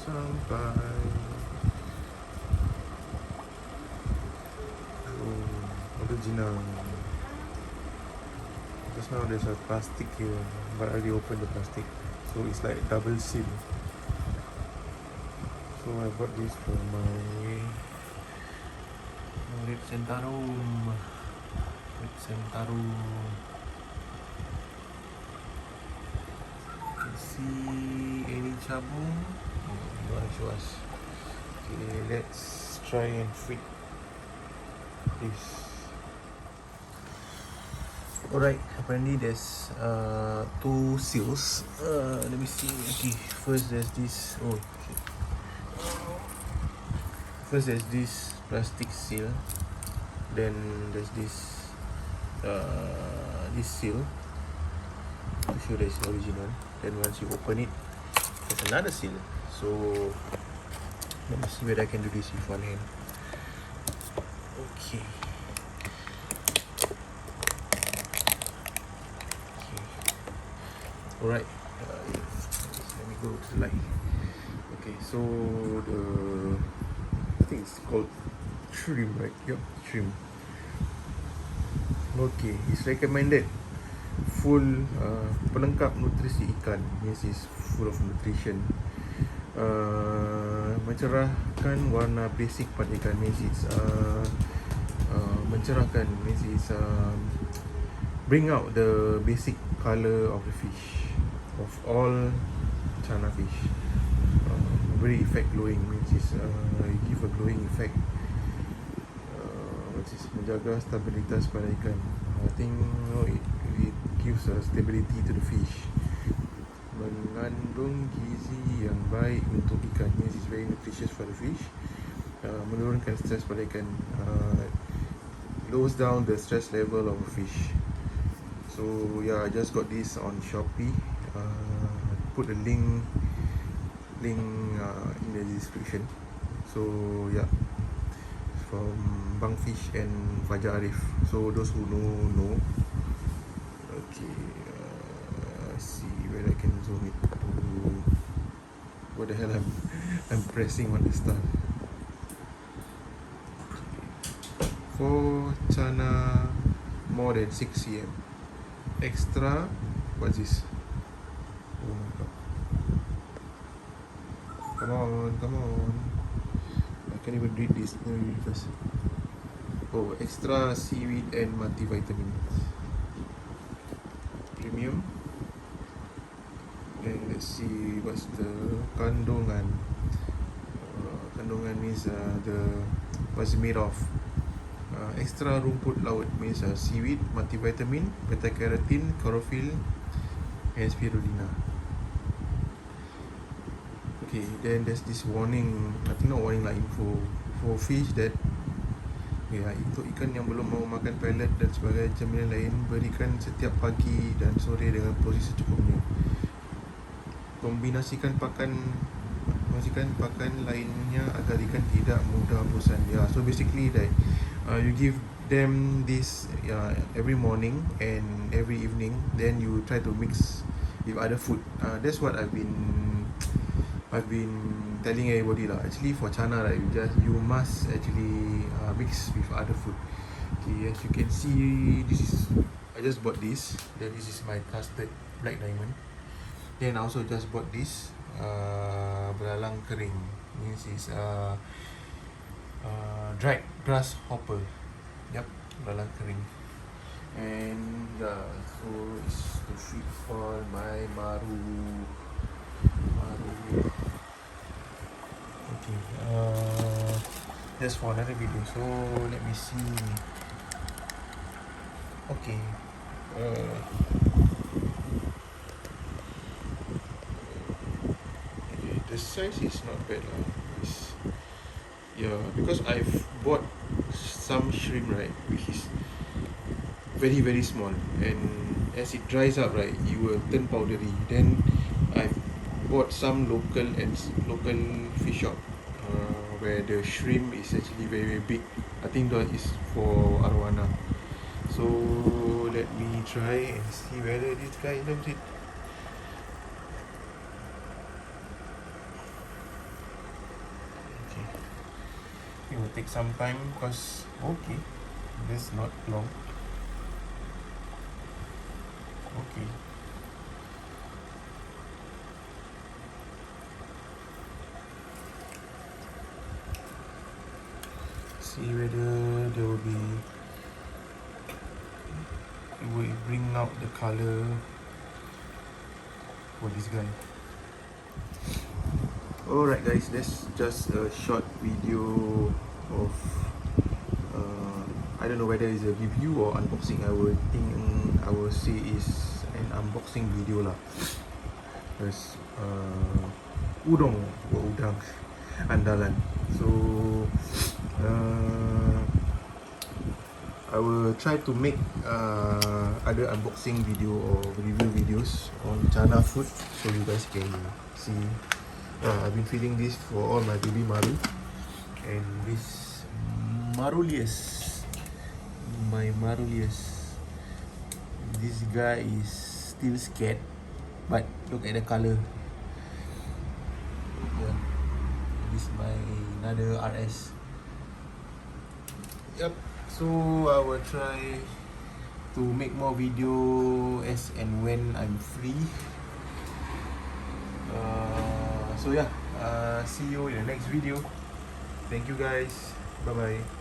sampai. Oh, original. Just now there's a plastic here, but I already opened the plastic, so it's like double seal. So I bought this for my red centarum. Red centarum. Can see any cabung? Oh, you want to show us? Okay, let's try and fit this. Alright, apparently there's two seals. Let me see. Okay, first there's this. Oh, shit. First there's this plastic seal. Then there's this seal to show that it's original. Then once you open it, there's another seal. So let me see whether I can do this with one hand. Okay. Alright, let me go to the light. Okay, so I think it's called shrimp, right? Yep, shrimp. Okay, it's recommended full pelengkap nutrisi ikan, means it's full of nutrition. Mencerahkan warna basic pada ikan, means it's mencerahkan, means it's bring out the basic colour of the fish, of all Channa fish. Very effect glowing, means it's give a glowing effect. Which is menjaga stabilitas pada ikan. I think it gives a stability to the fish. Mengandung gizi yang baik untuk ikan, means it's very nutritious for the fish. Menurunkan stres pada ikan, lowers down the stress level of a fish. So yeah, I just got this on Shopee. Put the link in the description. So yeah, from Bangfish and Fajar Arif. So those who know. Okay, see where I can zoom it to. What the hell I'm pressing on the stuff. For Channa more than 6 cm. Extra, what's this? Oh my god. Come on. I can't even read this. Let me read first. Oh, extra seaweed and multivitamins. Premium. And let's see what's the kandungan. Kandungan means what's it made of. Extra rumput laut means seaweed, multivitamin, beta-carotene, chlorophyll, and spirulina. Okay, then there's this warning. I think not warning lah, info for fish that untuk ikan yang belum mau makan pellet dan sebagainya camilan lain, berikan setiap pagi dan sore dengan porsi secukupnya. Kombinasikan pakan lainnya agar ikan tidak mudah bosan. Yeah, so basically that you give them this every morning and every evening, then you try to mix with other food. That's what I've been telling everybody lah. Actually for Channa, right, you must actually mix with other food. Okay, as you can see, I just bought this. Then this is my custard black diamond. Then I also just bought this belalang kering, means it's dried grasshopper. Yep, belalang kering. And so it's to feed for my maru. Okay, that's for another video. So let me see. Okay, the size is not bad lah. Yeah, because I've bought some shrimp, right, which is very very small, and as it dries up, right, it will turn powdery. Then I've bought some local fish shop where the shrimp is actually very very big. I think that is for arwana. So let me try and see whether this guy loves it. take some time because okay, that's not long. Okay. See whether there will be, it will bring out the color for this guy. Alright guys, that's just a short video of I don't know whether it's a review or unboxing. I will say is an unboxing video lah. There's udang or udang Andalan. So I will try to make other unboxing video or review videos on Channa food so you guys can see. I've been feeding this for all my baby maru, and this marulius, my marulius, this guy is still scared, but look at the color. Yeah, this is my another RS. Yep. So I will try to make more video as and when I'm free. So yeah, see you in the next video. Thank you guys. Bye bye.